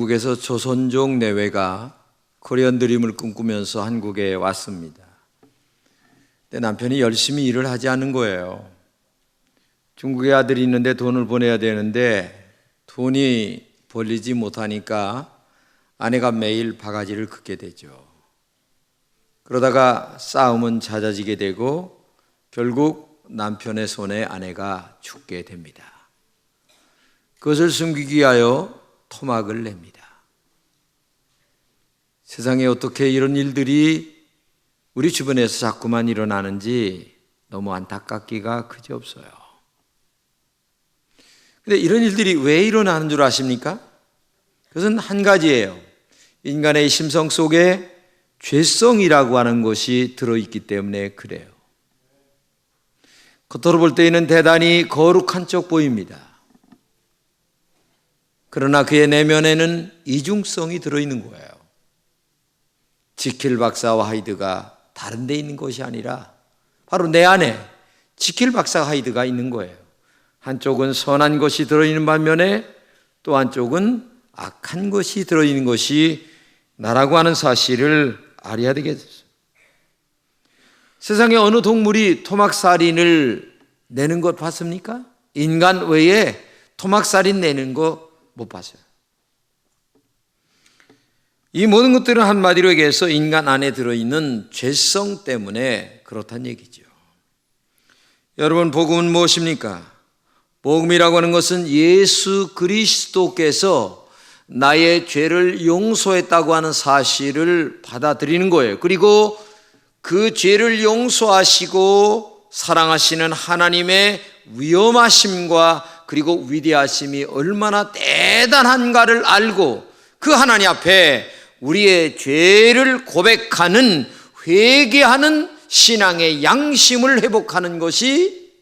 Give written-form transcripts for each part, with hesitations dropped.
미국에서 조선족 내외가 코리안 드림을 꿈꾸면서 한국에 왔습니다. 근데 남편이 열심히 일을 하지 않는 거예요. 중국에 아들이 있는데 돈을 보내야 되는데 돈이 벌리지 못하니까 아내가 매일 바가지를 긁게 되죠. 그러다가 싸움은 잦아지게 되고 결국 남편의 손에 아내가 죽게 됩니다. 그것을 숨기기 위하여 토막을 냅니다. 세상에 어떻게 이런 일들이 우리 주변에서 자꾸만 일어나는지 너무 안타깝기가 그지없어요. 그런데 이런 일들이 왜 일어나는 줄 아십니까? 그것은 한 가지예요. 인간의 심성 속에 죄성이라고 하는 것이 들어있기 때문에 그래요. 겉으로 볼 때에는 대단히 거룩한 척 보입니다. 그러나 그의 내면에는 이중성이 들어있는 거예요. 지킬 박사와 하이드가 다른 데 있는 것이 아니라 바로 내 안에 지킬 박사와 하이드가 있는 거예요. 한쪽은 선한 것이 들어있는 반면에 또 한쪽은 악한 것이 들어있는 것이 나라고 하는 사실을 알아야 되겠어요. 세상에 어느 동물이 토막살인을 내는 것 봤습니까? 인간 외에 토막살인 내는 거 못 봤어요. 이 모든 것들은 한마디로 얘기해서 인간 안에 들어있는 죄성 때문에 그렇다는 얘기죠. 여러분, 복음은 무엇입니까? 복음이라고 하는 것은 예수 그리스도께서 나의 죄를 용서했다고 하는 사실을 받아들이는 거예요. 그리고 그 죄를 용서하시고 사랑하시는 하나님의 위엄하심과 그리고 위대하심이 얼마나 대단한가를 알고 그 하나님 앞에 우리의 죄를 고백하는, 회개하는 신앙의 양심을 회복하는 것이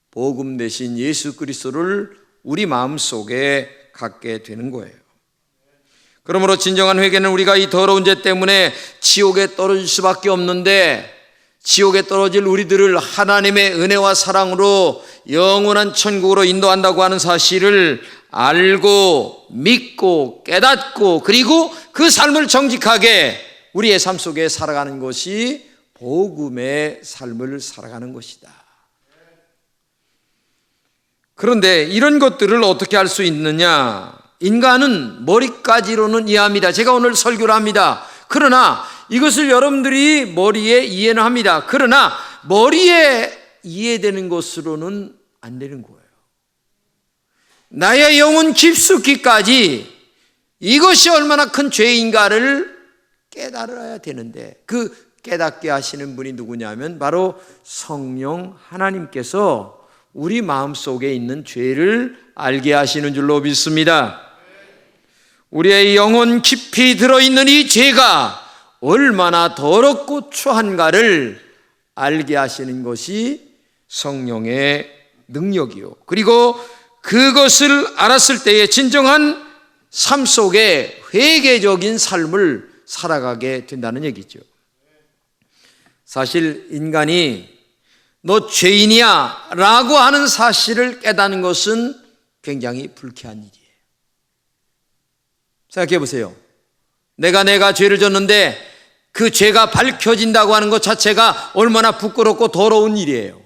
복음 대신 예수 그리스도를 우리 마음속에 갖게 되는 거예요. 그러므로 진정한 회개는 우리가 이 더러운 죄 때문에 지옥에 떨어질 수밖에 없는데, 지옥에 떨어질 우리들을 하나님의 은혜와 사랑으로 영원한 천국으로 인도한다고 하는 사실을 알고 믿고 깨닫고 그리고 그 삶을 정직하게 우리의 삶 속에 살아가는 것이 복음의 삶을 살아가는 것이다. 그런데 이런 것들을 어떻게 할 수 있느냐? 인간은 머리까지로는 이해합니다. 제가 오늘 설교를 합니다. 그러나 이것을 여러분들이 머리에 이해는 합니다. 그러나 머리에 이해되는 것으로는 안 되는 거예요. 나의 영혼 깊숙이까지 이것이 얼마나 큰 죄인가를 깨달아야 되는데, 그 깨닫게 하시는 분이 누구냐면 바로 성령 하나님께서 우리 마음속에 있는 죄를 알게 하시는 줄로 믿습니다. 우리의 영혼 깊이 들어있는 이 죄가 얼마나 더럽고 추한가를 알게 하시는 것이 성령의 능력이요. 그리고 그것을 알았을 때에 진정한 삶 속에 회개적인 삶을 살아가게 된다는 얘기죠. 사실 인간이 너 죄인이야 라고 하는 사실을 깨닫는 것은 굉장히 불쾌한 일이에요. 생각해 보세요. 내가 죄를 졌는데 그 죄가 밝혀진다고 하는 것 자체가 얼마나 부끄럽고 더러운 일이에요.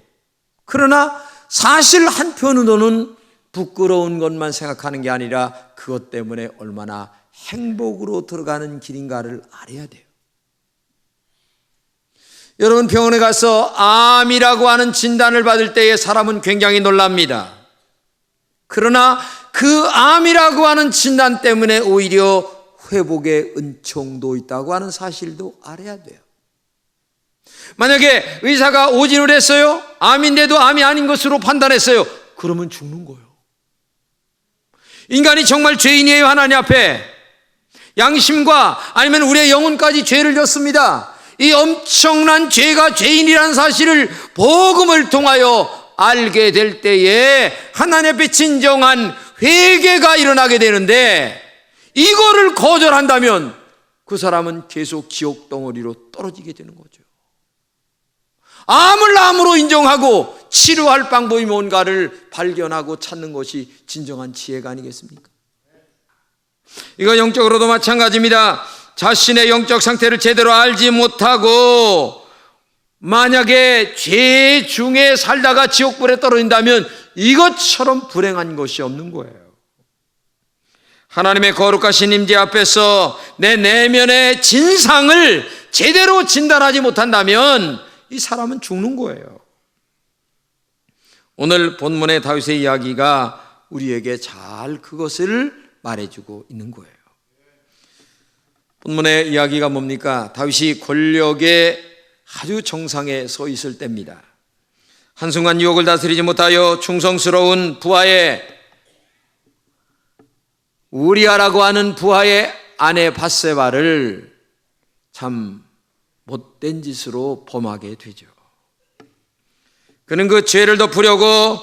그러나 사실 한편으로는 부끄러운 것만 생각하는 게 아니라 그것 때문에 얼마나 행복으로 들어가는 길인가를 알아야 돼요. 여러분, 병원에 가서 암이라고 하는 진단을 받을 때에 사람은 굉장히 놀랍니다. 그러나 그 암이라고 하는 진단 때문에 오히려 회복의 은총도 있다고 하는 사실도 알아야 돼요. 만약에 의사가 오진을 했어요. 암인데도 암이 아닌 것으로 판단했어요. 그러면 죽는 거예요. 인간이 정말 죄인이에요. 하나님 앞에 양심과 아니면 우리의 영혼까지 죄를 졌습니다. 이 엄청난 죄가 죄인이라는 사실을 복음을 통하여 알게 될 때에 하나님 앞에 진정한 회개가 일어나게 되는데, 이거를 거절한다면 그 사람은 계속 지옥 덩어리로 떨어지게 되는 거죠. 암을 암으로 인정하고 치료할 방법이 뭔가를 발견하고 찾는 것이 진정한 지혜가 아니겠습니까? 이거 영적으로도 마찬가지입니다. 자신의 영적 상태를 제대로 알지 못하고 만약에 죄 중에 살다가 지옥불에 떨어진다면 이것처럼 불행한 것이 없는 거예요. 하나님의 거룩하신 임재 앞에서 내 내면의 진상을 제대로 진단하지 못한다면 이 사람은 죽는 거예요. 오늘 본문의 다윗의 이야기가 우리에게 잘 그것을 말해주고 있는 거예요. 본문의 이야기가 뭡니까? 다윗이 권력의 아주 정상에 서 있을 때입니다. 한순간 유혹을 다스리지 못하여 충성스러운 부하의 우리아라고 하는 부하의 아내 밧세바를 참 못된 짓으로 범하게 되죠. 그는 그 죄를 덮으려고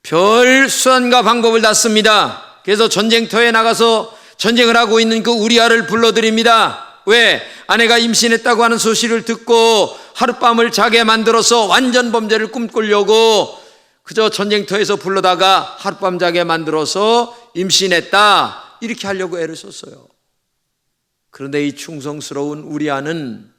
별 수단과 방법을 다 씁니다. 그래서 전쟁터에 나가서 전쟁을 하고 있는 그 우리아를 불러들입니다. 왜? 아내가 임신했다고 하는 소식을 듣고 하룻밤을 자게 만들어서 완전 범죄를 꿈꾸려고 그저 전쟁터에서 불러다가 하룻밤 자게 만들어서 임신했다 이렇게 하려고 애를 썼어요. 그런데 이 충성스러운 우리아는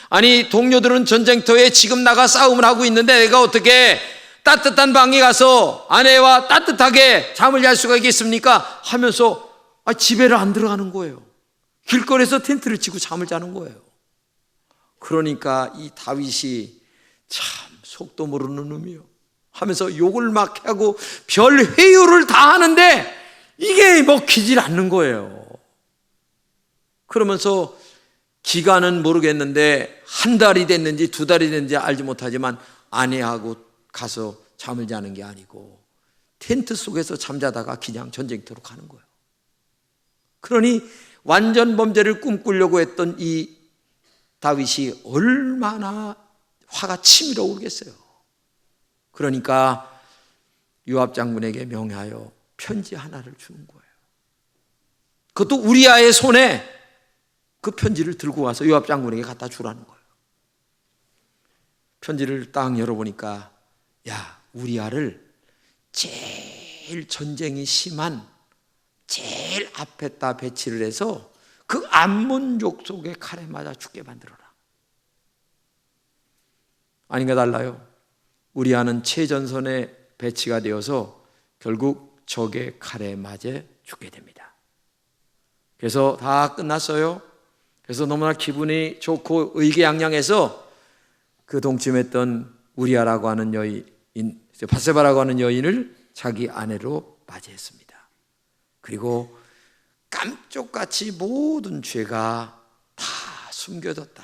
아니 동료들은 전쟁터에 지금 나가 싸움을 하고 있는데 내가 어떻게 따뜻한 방에 가서 아내와 따뜻하게 잠을 잘 수가 있겠습니까? 하면서 집에를 안 들어가는 거예요. 길거리에서 텐트를 치고 잠을 자는 거예요. 그러니까 이 다윗이 참 속도 모르는 놈이요 하면서 욕을 막 하고 별 회유를 다 하는데 이게 먹히질 않는 거예요. 그러면서 기간은 모르겠는데 한 달이 됐는지 두 달이 됐는지 알지 못하지만 아내하고 가서 잠을 자는 게 아니고 텐트 속에서 잠자다가 그냥 전쟁터로 가는 거예요. 그러니 완전 범죄를 꿈꾸려고 했던 이 다윗이 얼마나 화가 치밀어 오르겠어요. 그러니까 요압 장군에게 명하여 편지 하나를 주는 거예요. 그것도 우리아의 손에 그 편지를 들고 와서 요압 장군에게 갖다 주라는 거예요. 편지를 딱 열어보니까 야, 우리아를 제일 전쟁이 심한 제일 앞에다 배치를 해서 그 암몬족 속에 칼에 맞아 죽게 만들어라. 아닌가 달라요. 우리아는 최전선에 배치가 되어서 결국 적의 칼에 맞아 죽게 됩니다. 그래서 다 끝났어요. 그래서 너무나 기분이 좋고 의기양양해서 그 동침했던 우리아라고 하는 여인, 밧세바라고 하는 여인을 자기 아내로 맞이했습니다. 그리고 깜쪽같이 모든 죄가 다 숨겨졌다.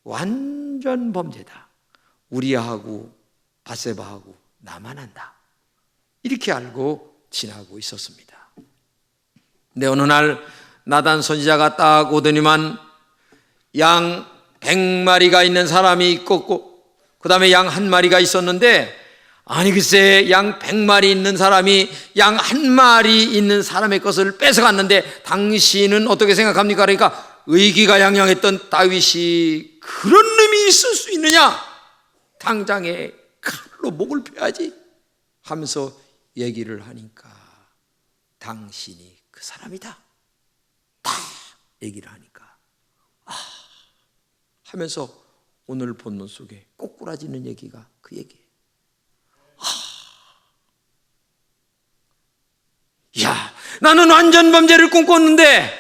완전 범죄다. 우리아하고 밧세바하고 나만 한다. 이렇게 알고 지나고 있었습니다. 근데 어느 날 나단 선지자가 딱 오더니만 양 100마리가 있는 사람이 있고 그 다음에 양 1마리가 있었는데 아니 글쎄 양 100마리 있는 사람이 양 1마리 있는 사람의 것을 뺏어갔는데 당신은 어떻게 생각합니까? 그러니까 의기가 양양했던 다윗이 그런 놈이 있을 수 있느냐? 당장에 칼로 목을 베야지 하면서 얘기를 하니까 당신이 그 사람이다 다 얘기를 하니까 하면서 오늘 본문 속에 꼬꾸라지는 얘기가 그 얘기예요. 야, 나는 완전 범죄를 꿈꿨는데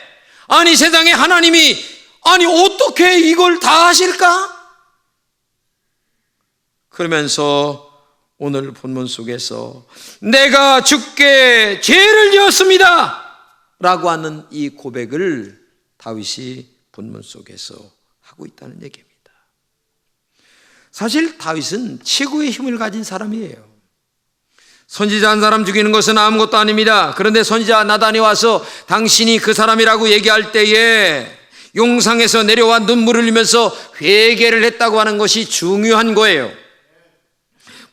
아니 세상에 하나님이 아니 어떻게 이걸 다 하실까? 그러면서 오늘 본문 속에서 내가 주께 죄를 지었습니다 라고 하는 이 고백을 다윗이 본문 속에서 하고 있다는 얘기입니다. 사실 다윗은 최고의 힘을 가진 사람이에요. 선지자 한 사람 죽이는 것은 아무것도 아닙니다. 그런데 선지자 나단이 와서 당신이 그 사람이라고 얘기할 때에 용상에서 내려와 눈물을 흘리면서 회개를 했다고 하는 것이 중요한 거예요.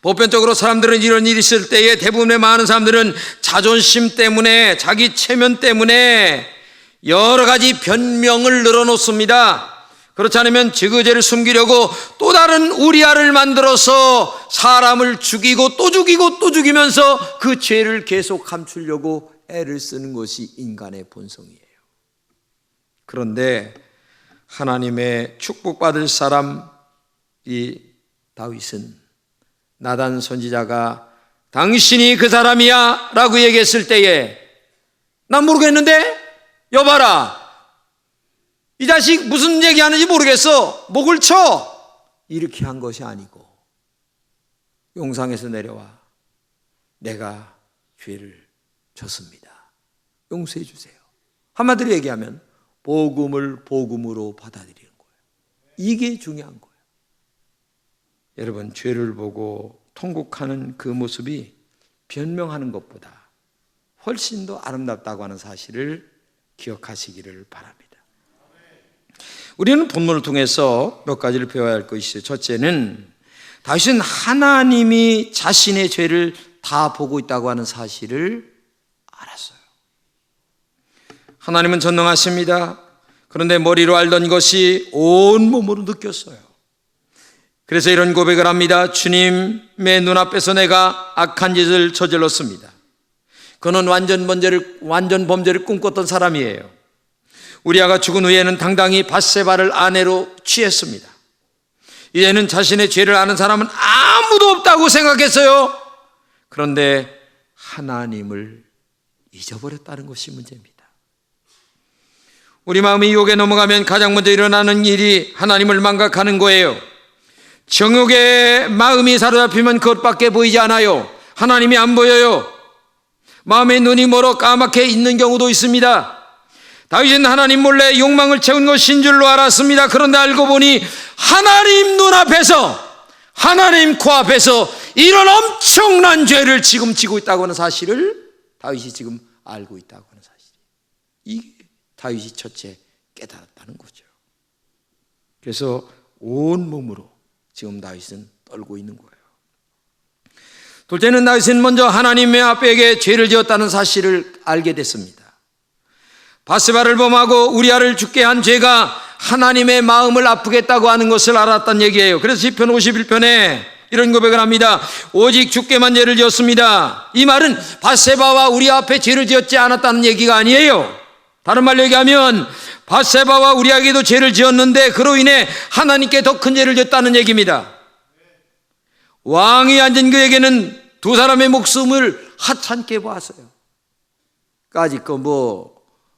보편적으로 사람들은 이런 일이 있을 때에 대부분의 많은 사람들은 자존심 때문에 자기 체면 때문에 여러 가지 변명을 늘어놓습니다. 그렇지 않으면 그 죄를 숨기려고 또 다른 우리아를 만들어서 사람을 죽이고 또 죽이고 또 죽이면서 그 죄를 계속 감추려고 애를 쓰는 것이 인간의 본성이에요. 그런데 하나님의 축복받을 사람 이 다윗은 나단 선지자가 당신이 그 사람이야 라고 얘기했을 때에 난 모르겠는데 여봐라 이 자식 무슨 얘기하는지 모르겠어 목을 쳐 이렇게 한 것이 아니고 용상에서 내려와 내가 죄를 졌습니다. 용서해 주세요. 한마디로 얘기하면 복음을 복음으로 받아들이는 거예요. 이게 중요한 거예요. 여러분 죄를 보고 통곡하는 그 모습이 변명하는 것보다 훨씬 더 아름답다고 하는 사실을 기억하시기를 바랍니다. 우리는 본문을 통해서 몇 가지를 배워야 할 것이 있어요. 첫째는 다윗은 하나님이 자신의 죄를 다 보고 있다고 하는 사실을 알았어요. 하나님은 전능하십니다. 그런데 머리로 알던 것이 온몸으로 느꼈어요. 그래서 이런 고백을 합니다. 주님의 눈앞에서 내가 악한 짓을 저질렀습니다. 그는 완전 범죄를 꿈꿨던 사람이에요. 우리아가 죽은 후에는 당당히 밧세바를 아내로 취했습니다. 이제는 자신의 죄를 아는 사람은 아무도 없다고 생각했어요. 그런데 하나님을 잊어버렸다는 것이 문제입니다. 우리 마음이 유혹에 넘어가면 가장 먼저 일어나는 일이 하나님을 망각하는 거예요. 정욕의 마음이 사로잡히면 그것밖에 보이지 않아요. 하나님이 안 보여요. 마음의 눈이 멀어 까맣게 있는 경우도 있습니다. 다윗은 하나님 몰래 욕망을 채운 것인 줄로 알았습니다. 그런데 알고 보니 하나님 눈앞에서 하나님 코앞에서 이런 엄청난 죄를 지금 지고 있다고 하는 사실을 다윗이 지금 알고 있다고 하는 사실. 이게 다윗이 첫째 깨달았다는 거죠. 그래서 온 몸으로 지금 다윗은 떨고 있는 거예요. 둘째는 다윗은 먼저 하나님의 앞에 죄를 지었다는 사실을 알게 됐습니다. 밧세바를 범하고 우리아를 죽게 한 죄가 하나님의 마음을 아프게 했다고 하는 것을 알았다는 얘기예요. 그래서 시편 51편에 이런 고백을 합니다. 오직 주께만 죄를 지었습니다. 이 말은 밧세바와 우리아 앞에 죄를 지었지 않았다는 얘기가 아니에요. 다른 말로 얘기하면 밧세바와 우리아에게도 죄를 지었는데 그로 인해 하나님께 더 큰 죄를 지었다는 얘기입니다. 왕이 앉은 그에게는 두 사람의 목숨을 하찮게 보았어요. 까짓 거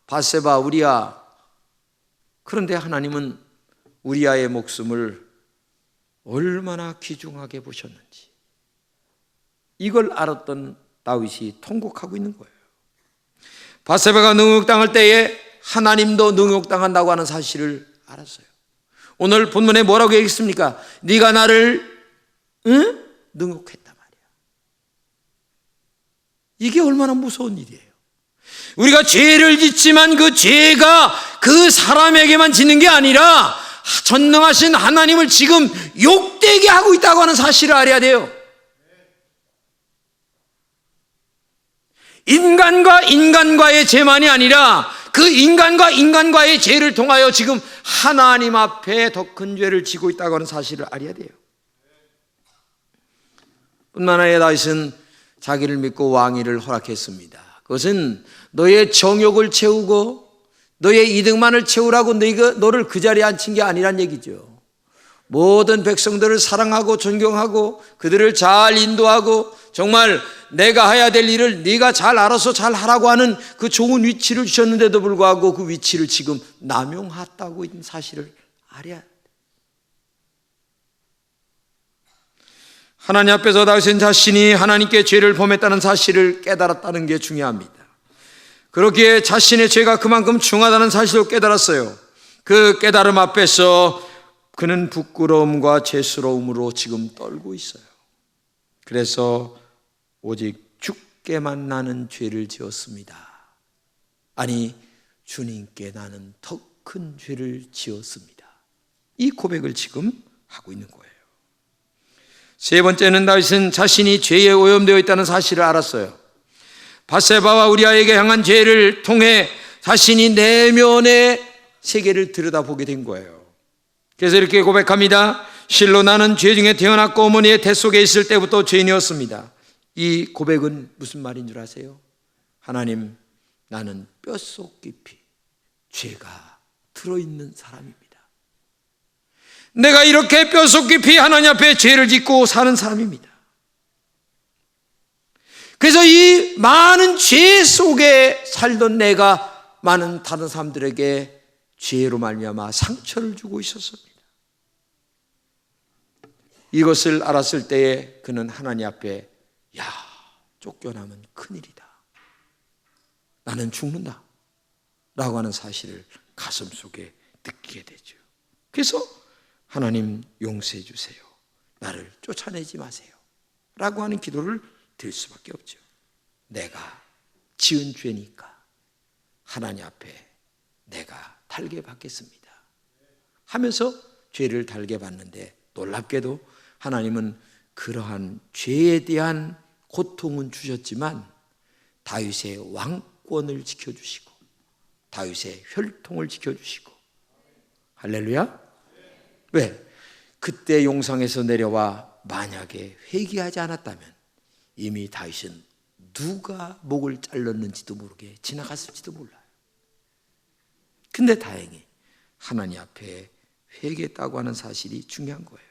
밧세바 우리아, 그런데 하나님은 우리아의 목숨을 얼마나 귀중하게 보셨는지 이걸 알았던 다윗이 통곡하고 있는 거예요. 밧세바가 능욕당할 때에 하나님도 능욕당한다고 하는 사실을 알았어요. 오늘 본문에 뭐라고 얘기했습니까? 네가 나를 능욕했단 말이야. 이게 얼마나 무서운 일이에요. 우리가 죄를 짓지만 그 죄가 그 사람에게만 짓는 게 아니라 전능하신 하나님을 지금 욕되게 하고 있다고 하는 사실을 알아야 돼요. 인간과 인간과의 죄만이 아니라 그 인간과 인간과의 죄를 통하여 지금 하나님 앞에 더 큰 죄를 지고 있다고 하는 사실을 알아야 돼요. 뿐만 아니라 다윗은 자기를 믿고 왕위를 허락했습니다. 그것은 너의 정욕을 채우고 너의 이득만을 채우라고 너를 그 자리에 앉힌 게 아니란 얘기죠. 모든 백성들을 사랑하고 존경하고 그들을 잘 인도하고 정말 내가 해야 될 일을 네가 잘 알아서 잘 하라고 하는 그 좋은 위치를 주셨는데도 불구하고 그 위치를 지금 남용했다고 있는 사실을 알아야 돼. 하나님 앞에서 다윗은 자신이 하나님께 죄를 범했다는 사실을 깨달았다는 게 중요합니다. 그렇기에 자신의 죄가 그만큼 중하다는 사실을 깨달았어요. 그 깨달음 앞에서 그는 부끄러움과 죄스러움으로 지금 떨고 있어요. 그래서 오직 주께만 나는 죄를 지었습니다. 아니 주님께 나는 더 큰 죄를 지었습니다. 이 고백을 지금 하고 있는 거예요. 세 번째는 다윗은 자신이 죄에 오염되어 있다는 사실을 알았어요. 밧세바와 우리아에게 향한 죄를 통해 자신이 내면의 세계를 들여다보게 된 거예요. 그래서 이렇게 고백합니다. 실로 나는 죄 중에 태어났고 어머니의 태 속에 있을 때부터 죄인이었습니다. 이 고백은 무슨 말인 줄 아세요? 하나님, 나는 뼛속 깊이 죄가 들어있는 사람입니다. 내가 이렇게 뼛속 깊이 하나님 앞에 죄를 짓고 사는 사람입니다. 그래서 이 많은 죄 속에 살던 내가 많은 다른 사람들에게 죄로 말미암아 상처를 주고 있었습니다. 이것을 알았을 때에 그는 하나님 앞에 쫓겨나면 큰일이다, 나는 죽는다 라고 하는 사실을 가슴속에 느끼게 되죠. 그래서 하나님, 용서해 주세요, 나를 쫓아내지 마세요 라고 하는 기도를 드릴 수밖에 없죠. 내가 지은 죄니까 하나님 앞에 내가 달게 받겠습니다 하면서 죄를 달게 받는데, 놀랍게도 하나님은 그러한 죄에 대한 고통은 주셨지만 다윗의 왕권을 지켜주시고 다윗의 혈통을 지켜주시고, 할렐루야. 왜? 그때 용상에서 내려와 만약에 회개하지 않았다면 이미 다윗은 누가 목을 잘랐는지도 모르게 지나갔을지도 몰라요. 근데 다행히 하나님 앞에 회개했다고 하는 사실이 중요한 거예요.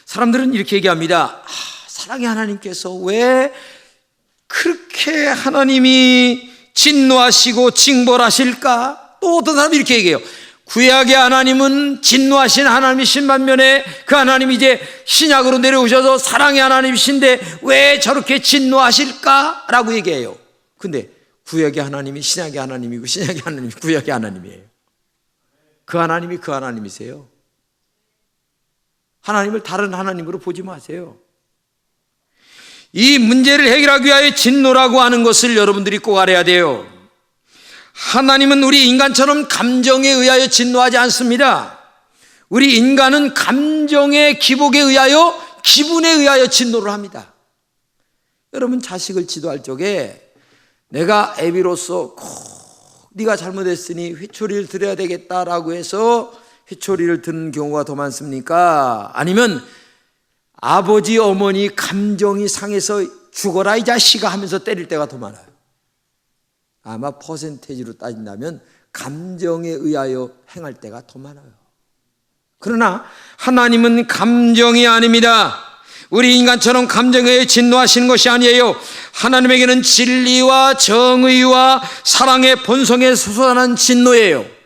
사람들은 이렇게 얘기합니다. 사랑의 하나님께서 왜 그렇게 하나님이 진노하시고 징벌하실까? 또 어떤 사람이 이렇게 얘기해요. 구약의 하나님은 진노하신 하나님이신 반면에 그 하나님이 이제 신약으로 내려오셔서 사랑의 하나님이신데 왜 저렇게 진노하실까? 라고 얘기해요. 근데 구약의 하나님이 신약의 하나님이고 신약의 하나님이 구약의 하나님이에요. 그 하나님이 그 하나님이세요. 하나님을 다른 하나님으로 보지 마세요. 이 문제를 해결하기 위하여 진노라고 하는 것을 여러분들이 꼭 알아야 돼요. 하나님은 우리 인간처럼 감정에 의하여 진노하지 않습니다. 우리 인간은 감정의 기복에 의하여, 기분에 의하여 진노를 합니다. 여러분, 자식을 지도할 적에 내가 애비로서 꼭 네가 잘못했으니 회초리를 들여야 되겠다라고 해서 회초리를 드는 경우가 더 많습니까? 아니면 아버지, 어머니 감정이 상해서 죽어라 이 자식아 하면서 때릴 때가 더 많아요. 아마 퍼센테이지로 따진다면 감정에 의하여 행할 때가 더 많아요. 그러나 하나님은 감정이 아닙니다. 우리 인간처럼 감정에 의해 진노하시는 것이 아니에요. 하나님에게는 진리와 정의와 사랑의 본성에 솟아나는 진노예요.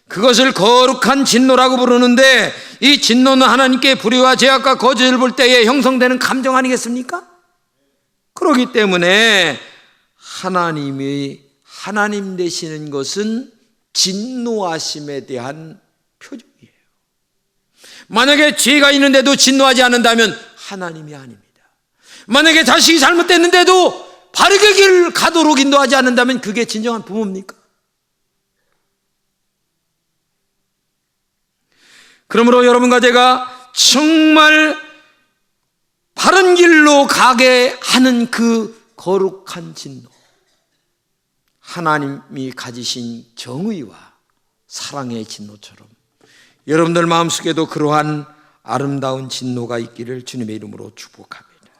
그것을 거룩한 진노라고 부르는데, 이 진노는 하나님께 불의와 죄악과 거짓을 볼 때에 형성되는 감정 아니겠습니까? 그렇기 때문에 하나님이 하나님 되시는 것은 진노하심에 대한 표적이에요. 만약에 죄가 있는데도 진노하지 않는다면 하나님이 아닙니다. 만약에 자식이 잘못됐는데도 바르게 길을 가도록 인도하지 않는다면 그게 진정한 부모입니까? 그러므로 여러분과 제가 정말 바른 길로 가게 하는 그 거룩한 진노, 하나님이 가지신 정의와 사랑의 진노처럼 여러분들 마음속에도 그러한 아름다운 진노가 있기를 주님의 이름으로 축복합니다.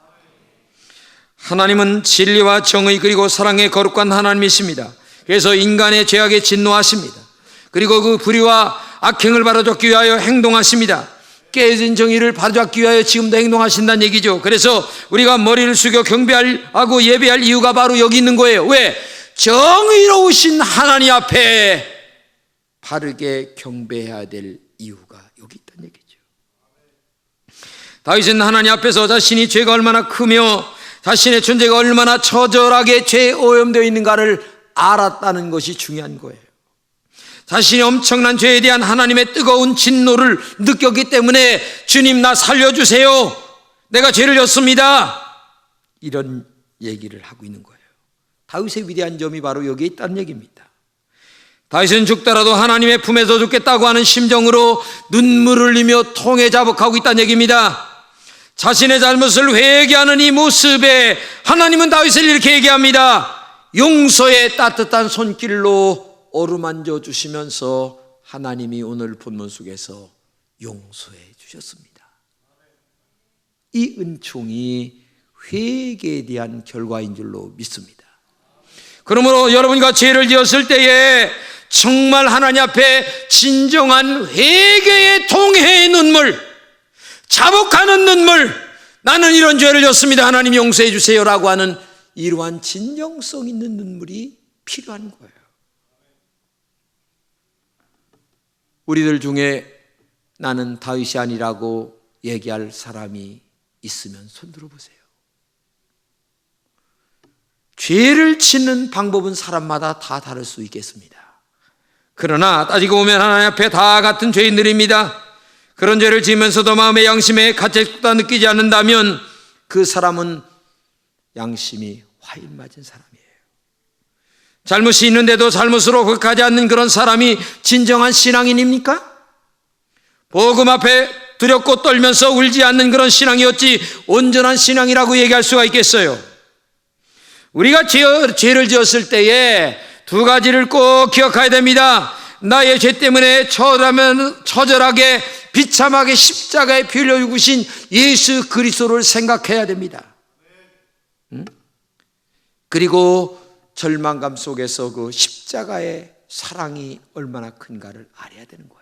하나님은 진리와 정의 그리고 사랑의 거룩한 하나님이십니다. 그래서 인간의 죄악에 진노하십니다. 그리고 그 불의와 악행을 바로잡기 위하여 행동하십니다. 깨진 정의를 바로잡기 위하여 지금도 행동하신다는 얘기죠. 그래서 우리가 머리를 숙여 경배하고 예배할 이유가 바로 여기 있는 거예요. 왜? 정의로우신 하나님 앞에 바르게 경배해야 될 이유가 여기 있다는 얘기죠. 다윗은 하나님 앞에서 자신이 죄가 얼마나 크며 자신의 존재가 얼마나 처절하게 죄에 오염되어 있는가를 알았다는 것이 중요한 거예요. 자신이 엄청난 죄에 대한 하나님의 뜨거운 진노를 느꼈기 때문에 주님, 나 살려주세요, 내가 죄를 졌습니다, 이런 얘기를 하고 있는 거예요. 다윗의 위대한 점이 바로 여기에 있다는 얘기입니다. 다윗은 죽더라도 하나님의 품에서 죽겠다고 하는 심정으로 눈물을 흘리며 통에 자복하고 있다는 얘기입니다. 자신의 잘못을 회개하는 이 모습에 하나님은 다윗을 이렇게 얘기합니다. 용서의 따뜻한 손길로 어루만져 주시면서 하나님이 오늘 본문 속에서 용서해 주셨습니다. 이 은총이 회개에 대한 결과인 줄로 믿습니다. 그러므로 여러분과 죄를 지었을 때에 정말 하나님 앞에 진정한 회개의 통회의 눈물, 자복하는 눈물, 나는 이런 죄를 졌습니다, 하나님 용서해 주세요라고 하는 이러한 진정성 있는 눈물이 필요한 거예요. 우리들 중에 나는 다윗이 아니라고 얘기할 사람이 있으면 손 들어보세요. 죄를 짓는 방법은 사람마다 다 다를 수 있겠습니다. 그러나 따지고 보면 하나님 앞에 다 같은 죄인들입니다. 그런 죄를 지으면서도 마음의 양심에 가책도 느끼지 않는다면 그 사람은 양심이 화인 맞은 사람이에요. 잘못이 있는데도 잘못으로 극하지 않는 그런 사람이 진정한 신앙인입니까? 복음 앞에 두렵고 떨면서 울지 않는 그런 신앙이었지 온전한 신앙이라고 얘기할 수가 있겠어요? 우리가 죄를 지었을 때에 두 가지를 꼭 기억해야 됩니다. 나의 죄 때문에 처절하게 비참하게 십자가에 피 흘려 죽으신 예수 그리스도를 생각해야 됩니다. 그리고 절망감 속에서 그 십자가의 사랑이 얼마나 큰가를 알아야 되는 거예요.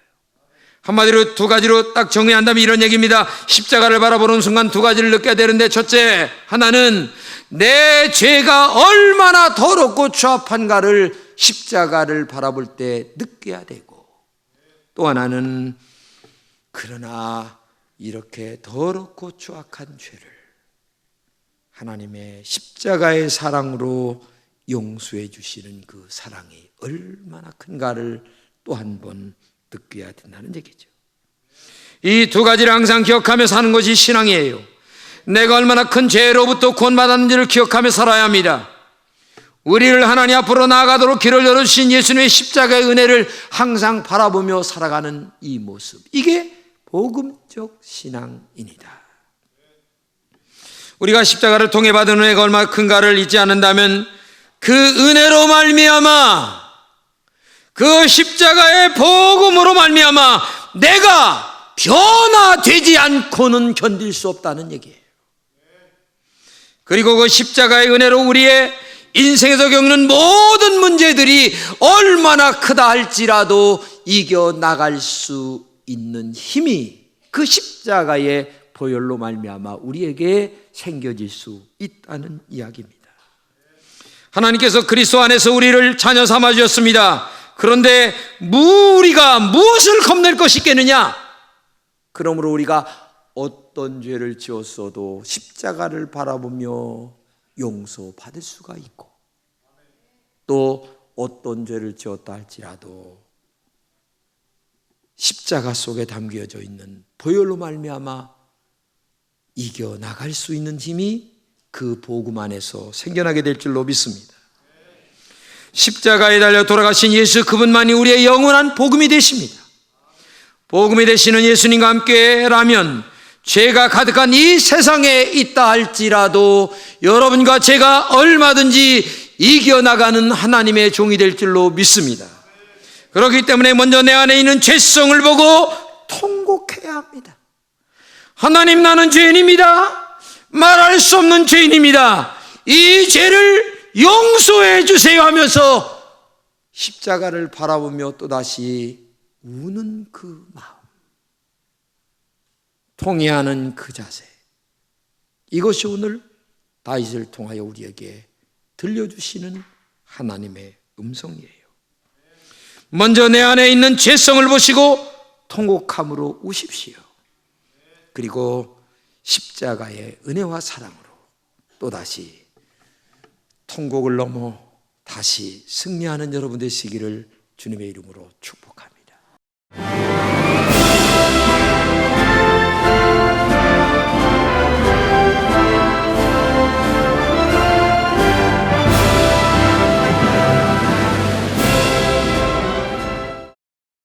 한마디로 두 가지로 딱 정리한다면 이런 얘기입니다. 십자가를 바라보는 순간 두 가지를 느껴야 되는데, 첫째, 하나는 내 죄가 얼마나 더럽고 추악한가를 십자가를 바라볼 때 느껴야 되고, 또 하나는 그러나 이렇게 더럽고 추악한 죄를 하나님의 십자가의 사랑으로 용서해 주시는 그 사랑이 얼마나 큰가를 또 한 번 느껴야 된다는 얘기죠. 이 두 가지를 항상 기억하며 사는 것이 신앙이에요. 내가 얼마나 큰 죄로부터 구원받았는지를 기억하며 살아야 합니다. 우리를 하나님 앞으로 나아가도록 길을 열어주신 예수님의 십자가의 은혜를 항상 바라보며 살아가는 이 모습, 이게 복음적 신앙입니다. 우리가 십자가를 통해 받은 은혜가 얼마나 큰가를 잊지 않는다면 그 은혜로 말미암아, 그 십자가의 복음으로 말미암아 내가 변화되지 않고는 견딜 수 없다는 얘기예요. 그리고 그 십자가의 은혜로 우리의 인생에서 겪는 모든 문제들이 얼마나 크다 할지라도 이겨나갈 수 있는 힘이 그 십자가의 보혈로 말미암아 우리에게 생겨질 수 있다는 이야기입니다. 하나님께서 그리스도 안에서 우리를 자녀 삼아 주셨습니다. 그런데 우리가 무엇을 겁낼 것이 있겠느냐? 그러므로 우리가 어떤 죄를 지었어도 십자가를 바라보며 용서받을 수가 있고, 또 어떤 죄를 지었다 할지라도 십자가 속에 담겨져 있는 보혈로 말미암아 이겨나갈 수 있는 힘이 그 복음 안에서 생겨나게 될 줄로 믿습니다. 십자가에 달려 돌아가신 예수, 그분만이 우리의 영원한 복음이 되십니다. 복음이 되시는 예수님과 함께라면 죄가 가득한 이 세상에 있다 할지라도 여러분과 제가 얼마든지 이겨나가는 하나님의 종이 될 줄로 믿습니다. 그렇기 때문에 먼저 내 안에 있는 죄성을 보고 통곡해야 합니다. 하나님, 나는 죄인입니다. 말할 수 없는 죄인입니다. 이 죄를 용서해 주세요 하면서 십자가를 바라보며 또다시 우는 그 마음, 통회하는 그 자세, 이것이 오늘 다윗을 통하여 우리에게 들려주시는 하나님의 음성이에요. 먼저 내 안에 있는 죄성을 보시고 통곡함으로 우십시오. 그리고 십자가의 은혜와 사랑으로 또다시 통곡을 넘어 다시 승리하는 여러분 되시기를 주님의 이름으로 축복합니다.